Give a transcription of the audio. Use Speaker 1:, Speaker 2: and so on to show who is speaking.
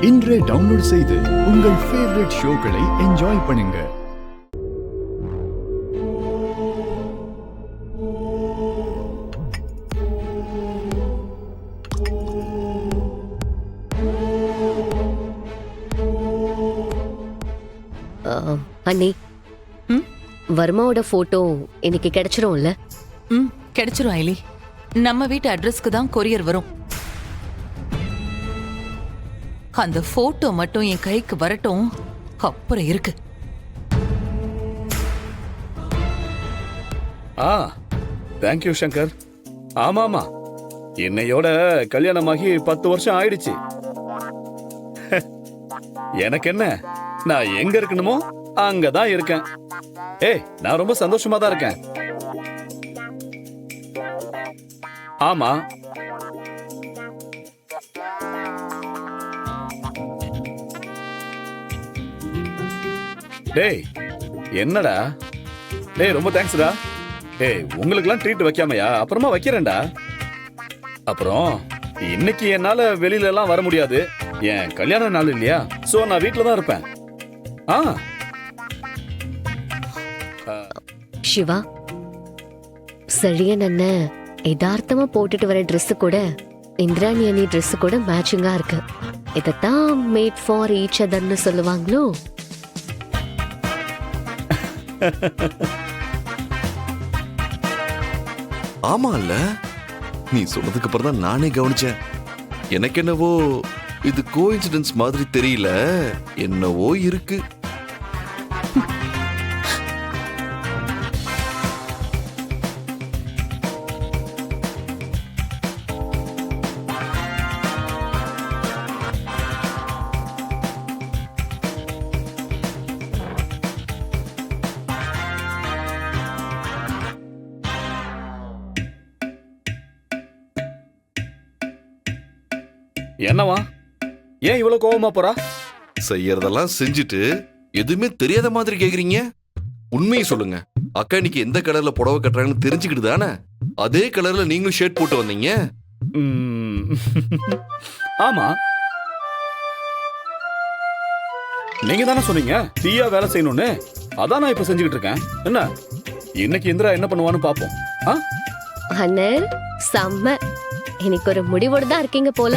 Speaker 1: இன்றே டவுன்லோட் செய்து உங்கள் ஃபேவரட் ஷோக்களை என்ஜாய் பண்ணுங்க.
Speaker 2: அண்ணி, வர்மாவோட போட்டோ இன்னைக்கு கிடைச்சிரும்ல?
Speaker 3: கிடைச்சிரும் ஐலி. நம்ம வீட்டு அட்ரஸ்க்கு தான் கொரியர் வரும். அந்த போட்டோ மட்டும் என் கைக்கு வரட்டும், அப்புறம் இருக்கு.
Speaker 4: தேங்க்யூ சங்கர். ஆமாமா, என்னையோட கல்யாணமாகி 10 வருஷம் ஆயிடுச்சு. எனக்கு என்ன, நான் எங்க இருக்கணுமோ அங்கதான் இருக்கேன். நான் ரொம்ப சந்தோஷமா தான் இருக்கேன். ஆமா, டேய் என்னடா, டேய் ரொம்ப தேங்க்ஸ்டா. உங்களுக்குலாம் ட்ரீட் வைக்காமையா? அப்புறமா வைக்கிறேன்டா. அப்புறம் இன்னைக்கு என்னால வெளியில எல்லாம் வர முடியாது, என் கல்யாண நாள் இல்லையா, சோ நான் வீட்டுல தான் இருப்பேன்.
Speaker 2: சிவா, செழியன் அண்ணன் யதார்த்தமா போட்டுட்டு வர ட்ரெஸ் கூட இந்திராணி அணி ட்ரெஸ் கூட மேட்சிங்கா இருக்கு. இதத்தான் மேட் ஃபார் ஈச் அதர்னு சொல்லுவாங்களோ?
Speaker 5: ஆமா இல்ல, நீ சொன்னதுக்கு அப்புறம் தான் நானே கவனிச்சேன். எனக்கு என்னவோ இது கோஇன்சிடென்ஸ் மாதிரி தெரியல, என்னவோ இருக்கு.
Speaker 4: என்னவா, ஏன் இவ்வளவு கோவமா போறா?
Speaker 5: செய்யறதெல்லாம் செஞ்சுட்டு எதுவுமே தெரியாத மாதிரி கேக்குறீங்க. உண்மையை சொல்லுங்க, அக்கா இன்னைக்கு எந்த கலர்ல புடவை கட்டுறாங்கன்னு தெரிஞ்சுக்கிட்டு தானே அதே கலர்ல நீங்களும் ஷர்ட் போட்டு வந்தீங்க?
Speaker 4: ஆமா, நீங்க தானே சொன்னீங்க தீயா வேலை செய்யணும்னு. அதான் நான் இப்ப செஞ்சுக்கிட்டு இருக்கேன். என்ன இன்னைக்கு இந்திரா என்ன பண்ணுவான்னு பாப்போம்.
Speaker 2: அண்ணே செம்ம, இன்னைக்கு ஒரு முடிவோடு தான் இருக்கீங்க போல.